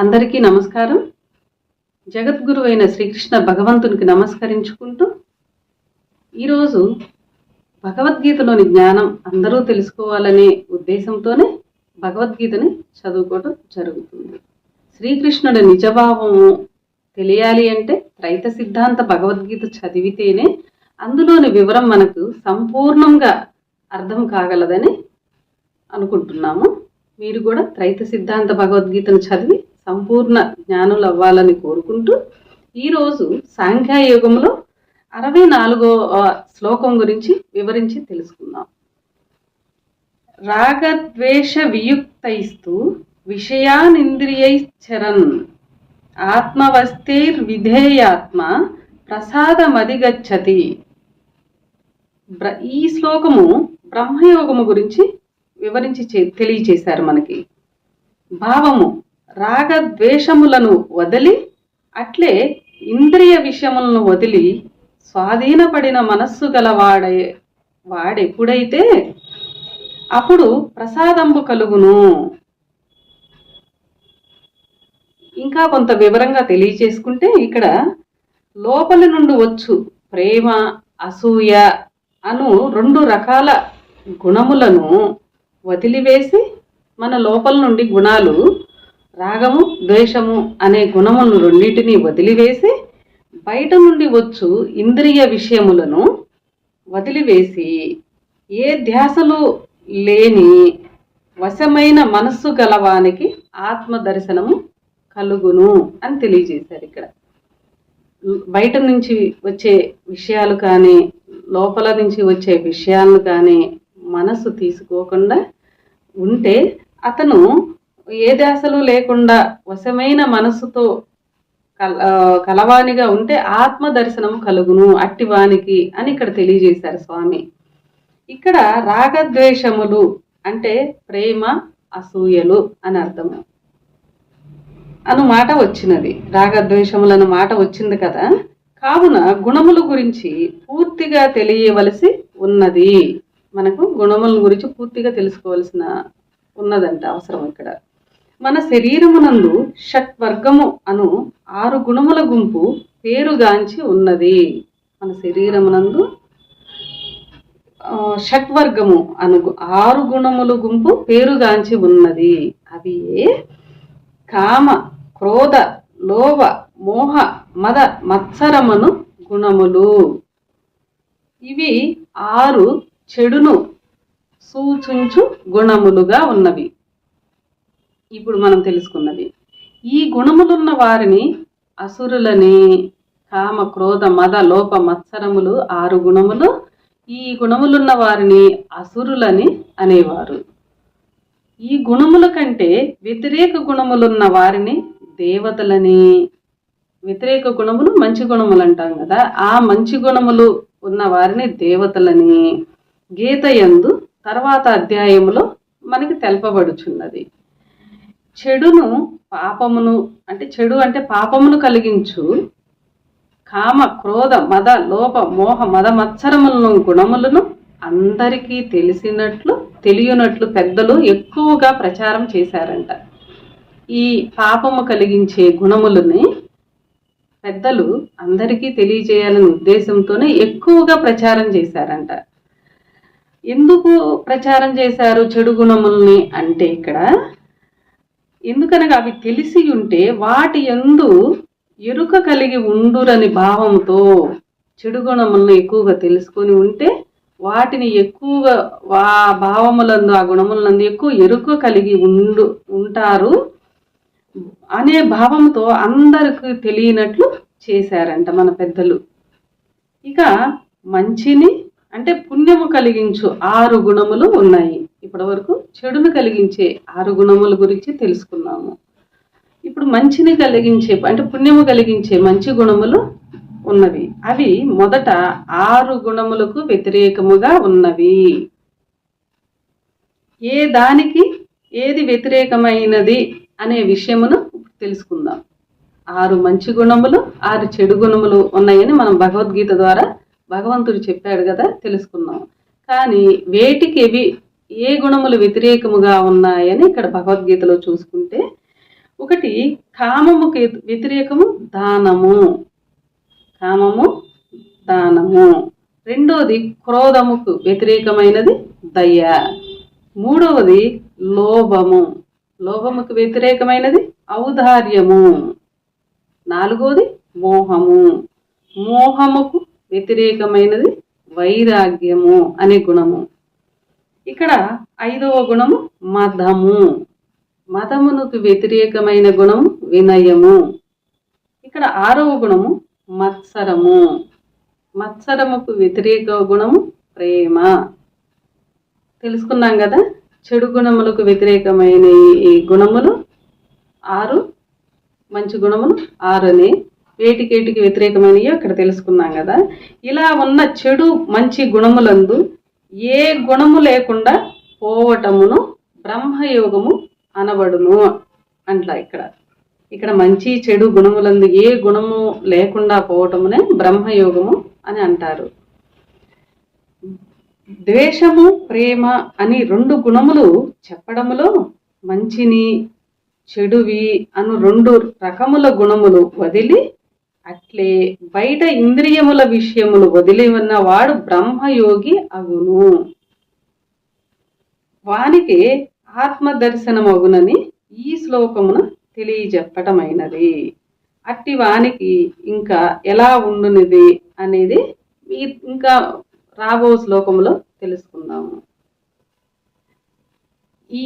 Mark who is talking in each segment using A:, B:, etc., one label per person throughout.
A: అందరికీ నమస్కారం. జగద్గురు అయిన శ్రీకృష్ణ భగవంతునికి నమస్కరించుకుంటూ ఈరోజు భగవద్గీతలోని జ్ఞానం అందరూ తెలుసుకోవాలనే ఉద్దేశంతోనే భగవద్గీతని చదువుకోవడం జరుగుతుంది. శ్రీకృష్ణుడి నిజభావము తెలియాలి అంటే త్రైత సిద్ధాంత భగవద్గీత చదివితేనే అందులోని వివరం మనకు సంపూర్ణంగా అర్థం కాగలదని అనుకుంటున్నాము. మీరు కూడా త్రైత సిద్ధాంత భగవద్గీతను చదివి సంపూర్ణ జ్ఞానులు అవ్వాలని కోరుకుంటూ ఈరోజు సాంఖ్యయోగంలో 64వ శ్లోకం గురించి వివరించి తెలుసుకుందాం. రాగద్వేష వియుక్తైస్తు విషయానింద్రియైశ్చరన్ ఆత్మవస్తైర్విధేయాత్మ ప్రసాదమధిగచ్చతి. ఈ శ్లోకము బ్రహ్మయోగము గురించి వివరించి తెలియచేశారు. మనకి భావము రాగద్వేషములను వదిలి అట్లే ఇంద్రియ విషయములను వదిలి స్వాధీనపడిన మనస్సు గల వాడెప్పుడైతే అప్పుడు ప్రసాదంబు కలుగును. ఇంకా కొంత వివరంగా తెలియచేసుకుంటే ఇక్కడ లోపలి నుండి వచ్చు ప్రేమ అసూయ అను 2 రకాల గుణములను వదిలివేసి మన లోపల నుండి గుణాలు రాగము ద్వేషము అనే గుణములను రెండింటినీ వదిలివేసి బయట నుండి వచ్చు ఇంద్రియ విషయములను వదిలివేసి ఏ ధ్యాసలు లేని వశమైన మనస్సు గలవానికి ఆత్మ దర్శనము కలుగును అని తెలియజేశారు. ఇక్కడ బయట నుంచి వచ్చే విషయాలు కానీ లోపల నుంచి వచ్చే విషయాలను కానీ మనసు తీసుకోకుండా ఉంటే అతను ఏ ధ్యాసలు లేకుండా వశమైన మనసుతో కలవానిగా ఉంటే ఆత్మ దర్శనము కలుగును అట్టివానికి అని ఇక్కడ తెలియజేశారు స్వామి. ఇక్కడ రాగద్వేషములు అంటే ప్రేమ అసూయలు అని అర్థము అను మాట వచ్చినది. రాగద్వేషములను మాట వచ్చింది కదా. కావున గుణముల గురించి పూర్తిగా తెలియవలసి ఉన్నది. మనకు గుణముల గురించి పూర్తిగా తెలుసుకోవాల్సిన ఉన్నదంట అవసరం. ఇక్కడ మన శరీరమునందు షట్వర్గము అను 6 గుణముల గుంపు పేరుగాంచి ఉన్నది. మన శరీరమునందు షట్వర్గము అను 6 గుణముల గుంపు పేరుగాంచి ఉన్నది. అవి కామ క్రోధ లోభ మోహ మద మత్సరమను గుణములు. ఇవి 6 చెడును సూచించు గుణములుగా ఉన్నవి. ఇప్పుడు మనం తెలుసుకున్నది ఈ గుణములున్న వారిని అసురులని, కామ క్రోధ మద లోప మత్సరములు 6 గుణములు. ఈ గుణములున్న వారిని అసురులని అనేవారు. ఈ గుణముల కంటే వ్యతిరేక గుణములున్న వారిని దేవతలని, వ్యతిరేక గుణములు మంచి గుణములు అంటాం కదా, ఆ మంచి గుణములు ఉన్న వారిని దేవతలని గీత యందు తర్వాత అధ్యాయములో మనకి తెలపబడుచున్నది. చెడును పాపమును అంటే చెడు అంటే పాపమును కలిగించు కామ క్రోధ మద లోప మోహ మద మత్సరములను గుణములను అందరికీ తెలియనట్లు పెద్దలు ఎక్కువగా ప్రచారం చేశారంట. ఈ పాపము కలిగించే గుణములని పెద్దలు అందరికీ తెలియజేయాలనే ఉద్దేశంతోనే ఎక్కువగా ప్రచారం చేశారంట. ఎందుకు ప్రచారం చేశారు చెడు గుణముల్ని అంటే ఇక్కడ ఎందుకనగా అవి తెలిసి ఉంటే వాటి యందు ఎరుక కలిగి ఉండురని భావంతో చెడు గుణములను ఎక్కువగా తెలుసుకొని ఉంటే వాటిని ఎక్కువగా ఆ భావములందు ఆ గుణములందు ఎక్కువ ఎరుక కలిగి ఉంటారు అనే భావంతో అందరికి తెలియనట్లు చేశారంట మన పెద్దలు. ఇక మంచిని అంటే పుణ్యము కలిగించు 6 గుణములు ఉన్నాయి. ఇప్పటి వరకు చెడును కలిగించే 6 గుణముల గురించి తెలుసుకున్నాము. ఇప్పుడు మంచిని కలిగించే అంటే పుణ్యము కలిగించే మంచి గుణములు ఉన్నవి. అవి మొదట 6 గుణములకు వ్యతిరేకముగా ఉన్నవి. ఏ దానికి ఏది వ్యతిరేకమైనది అనే విషయమును తెలుసుకుందాం. 6 మంచి గుణములు 6 చెడు గుణములు ఉన్నాయని మనం భగవద్గీత ద్వారా భగవంతుడు చెప్పాడు కదా, తెలుసుకున్నాం. కానీ వేటికి ఏ గుణములు వ్యతిరేకముగా ఉన్నాయని ఇక్కడ భగవద్గీతలో చూసుకుంటే ఒకటి కామముకు వ్యతిరేకము దానము, కామము దానము. రెండోది క్రోధముకు వ్యతిరేకమైనది దయ. మూడవది లోభము, లోభముకు వ్యతిరేకమైనది ఔదార్యము. నాలుగవది మోహము, మోహముకు వ్యతిరేకమైనది వైరాగ్యము అనే గుణము. ఇక్కడ ఐదవ గుణము మదము, మదమునకు వ్యతిరేకమైన గుణము వినయము. ఇక్కడ ఆరవ గుణము మత్సరము, మత్సరముకు వ్యతిరేక గుణము ప్రేమ. తెలుసుకున్నాం కదా, చెడు గుణములకు వ్యతిరేకమైన ఈ గుణములు 6, మంచి గుణములు 6 అని. వేటికేటికి వ్యతిరేకమైనయో ఇక్కడ తెలుసుకున్నాం కదా. ఇలా ఉన్న చెడు మంచి గుణములందు ఏ గుణము లేకుండా పోవటమును బ్రహ్మయోగము అనబడును అంట్లా. ఇక్కడ మంచి చెడు గుణములందు ఏ గుణము లేకుండా పోవటమునే బ్రహ్మయోగము అని అంటారు. ద్వేషము ప్రేమ అని 2 గుణములు చెప్పడములో మంచిని చెడువి అను 2 రకముల గుణములు వదిలి అట్లే బయట ఇంద్రియముల విషయములు వదిలి ఉన్నవాడు బ్రహ్మయోగి అగును. వానికి ఆత్మదర్శనమగునని ఈ శ్లోకమున తెలియజెప్పటమైనది. అట్టి వానికి ఇంకా ఎలా ఉండునిది అనేది ఇంకా రాబో శ్లోకములో తెలుసుకుందాము. ఈ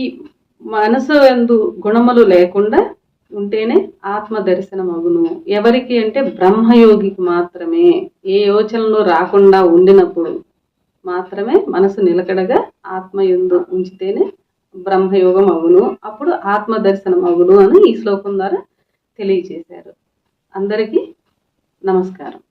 A: మనసు ఎందు గుణములు లేకుండా ఉంటేనే ఆత్మ దర్శనం అగును. ఎవరికి అంటే బ్రహ్మయోగికి మాత్రమే. ఏ యోచనలు రాకుండా ఉండినప్పుడు మాత్రమే మనసు నిలకడగా ఆత్మ యందు ఉంచితేనే బ్రహ్మయోగం అగును. అప్పుడు ఆత్మ దర్శనం అగును అని ఈ శ్లోకం ద్వారా తెలియజేశారు. అందరికీ నమస్కారం.